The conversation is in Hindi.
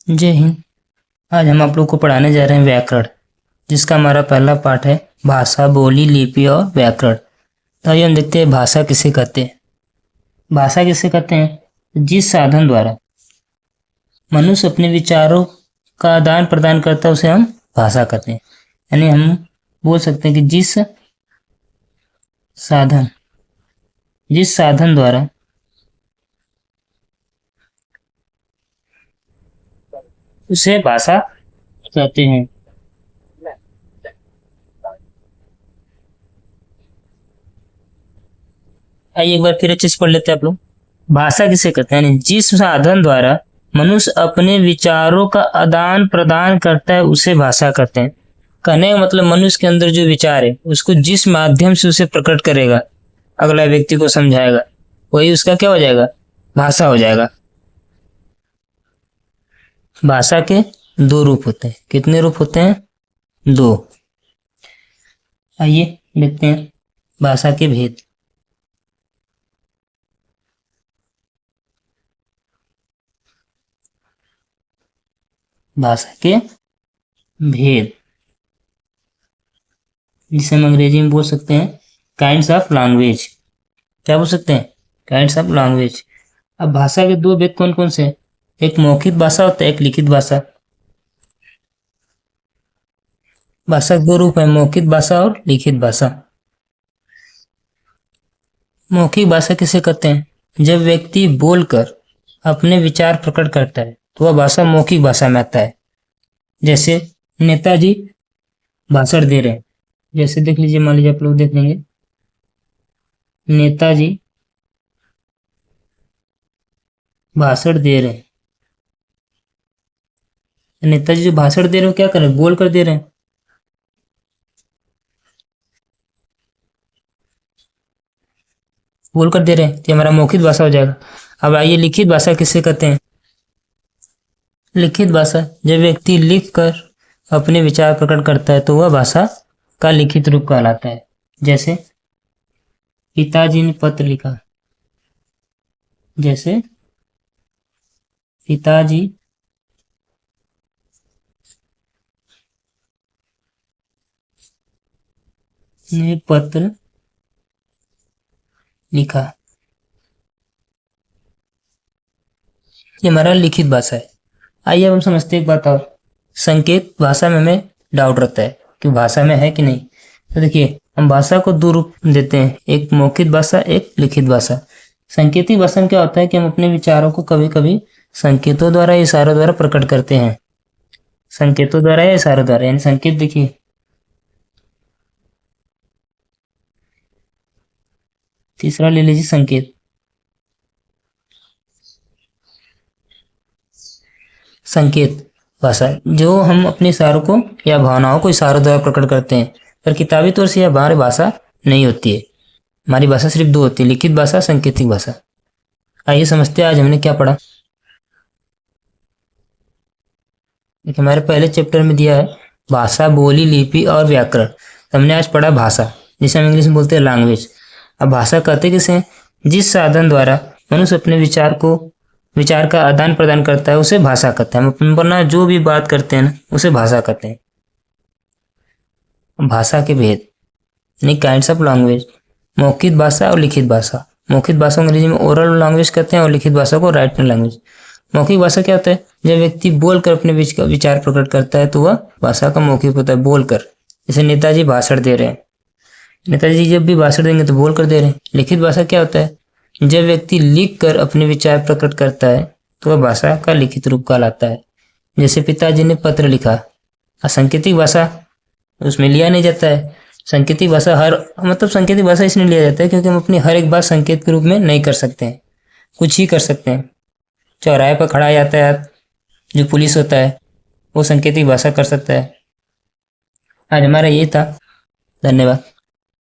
जय हिंद। आज हम आप लोग को पढ़ाने जा रहे हैं व्याकरण, जिसका हमारा पहला पाठ है भाषा, बोली, लिपि और व्याकरण। तो आइए हम देखते हैं भाषा किसे कहते हैं। भाषा किसे कहते हैं? जिस साधन द्वारा मनुष्य अपने विचारों का आदान प्रदान करता है उसे हम भाषा कहते हैं। यानी हम बोल सकते हैं कि जिस साधन द्वारा उसे भाषा कहते हैं। आइए एक बार फिर अच्छे से पढ़ लेते हैं आप लोग। भाषा किसे कहते हैं? यानी जिस साधन द्वारा मनुष्य अपने विचारों का आदान प्रदान करता है उसे भाषा कहते हैं। कहने का मतलब मनुष्य के अंदर जो विचार है उसको जिस माध्यम से उसे प्रकट करेगा, अगला व्यक्ति को समझाएगा, वही उसका क्या हो जाएगा? भाषा हो जाएगा। भाषा के दो रूप होते हैं। कितने रूप होते हैं? दो। आइए देखते हैं भाषा के भेद। भाषा के भेद, जिसे हम अंग्रेजी में बोल सकते हैं काइंड्स ऑफ लैंग्वेज। क्या बोल सकते हैं? Kinds of language. अब भाषा के दो भेद कौन कौन से हैं? एक मौखिक भाषा होता है, एक लिखित भाषा। भाषा के दो रूप है, मौखिक भाषा और लिखित भाषा। मौखिक भाषा किसे कहते हैं? जब व्यक्ति बोलकर अपने विचार प्रकट करता है तो वह भाषा मौखिक भाषा में आता है। जैसे नेताजी भाषण दे रहे हैं, जैसे देख लीजिए, मान लीजिए आप लोग देख लेंगे, नेताजी भाषण दे रहे हैं। नेताजी जो भाषण दे रहे हैं क्या कर रहे हैं? बोल कर दे रहे हैं। बोल कर दे रहे हैं तो हमारा मौखिक भाषा हो जाएगा। अब आइए लिखित भाषा किसे कहते हैं? लिखित भाषा, जब व्यक्ति लिख कर अपने विचार प्रकट करता है तो वह भाषा का लिखित रूप कहलाता है। जैसे पिताजी ने पत्र लिखा, जैसे पिताजी ने पत्र लिखा, ये हमारा लिखित भाषा है। आइए अब हम समझते हैं एक बात और। संकेत भाषा में हमें डाउट रहता है कि भाषा में है कि नहीं। तो देखिए, हम भाषा को दो रूप देते हैं, एक मौखिक भाषा, एक लिखित भाषा। संकेतिक भाषा में क्या होता है कि हम अपने विचारों को कभी कभी संकेतों द्वारा, इशारों द्वारा प्रकट करते हैं। संकेतों द्वारा या इशारों द्वारा। यानी संकेत देखिए, तीसरा ले लीजिए संकेत। संकेत भाषा जो हम अपने इशारों को या भावनाओं को इशारों द्वारा प्रकट करते हैं, पर किताबी तौर से यह हमारी भाषा नहीं होती है। हमारी भाषा सिर्फ दो होती है, लिखित भाषा, सांकेतिक भाषा। आइए समझते हैं आज हमने क्या पढ़ा। देखिए, हमारे पहले चैप्टर में दिया है भाषा, बोली, लिपि और व्याकरण। तो हमने आज पढ़ा भाषा, जिसे हम इंग्लिश में बोलते हैं लैंग्वेज। अब भाषा कहते किसे हैं? जिस साधन द्वारा मनुष्य अपने विचार का आदान प्रदान करता है उसे भाषा कहते हैं। हम अपना जो भी बात करते हैं ना उसे भाषा कहते हैं। भाषा के भेद यानी काइंड्स ऑफ लैंग्वेज, मौखिक भाषा और लिखित भाषा। मौखिक भाषा अंग्रेजी में ओरल लैंग्वेज कहते हैं और लिखित भाषा को राइटिंग लैंग्वेज। मौखिक भाषा क्या होता है? जब व्यक्ति बोलकर अपने विचार प्रकट करता है तो वह भाषा का मौखिक होता है, बोलकर। जैसे नेताजी भाषण दे रहे हैं, नेताजी जब भी भाषण देंगे तो बोलकर दे रहे हैं। लिखित भाषा क्या होता है? जब व्यक्ति लिख कर अपने विचार प्रकट करता है तो वह भाषा का लिखित रूप कहलाता है। जैसे पिताजी ने पत्र लिखा। सांकेतिक भाषा उसमें लिया नहीं जाता है। सांकेतिक भाषा सांकेतिक भाषा इसलिए लिया जाता है क्योंकि हम अपनी हर एक बात संकेत के रूप में नहीं कर सकते हैं, कुछ ही कर सकते हैं। चौराहे पर खड़ा यातायात जो पुलिस होता है वो सांकेतिक भाषा कर सकता है। आज हमारा ये था। धन्यवाद।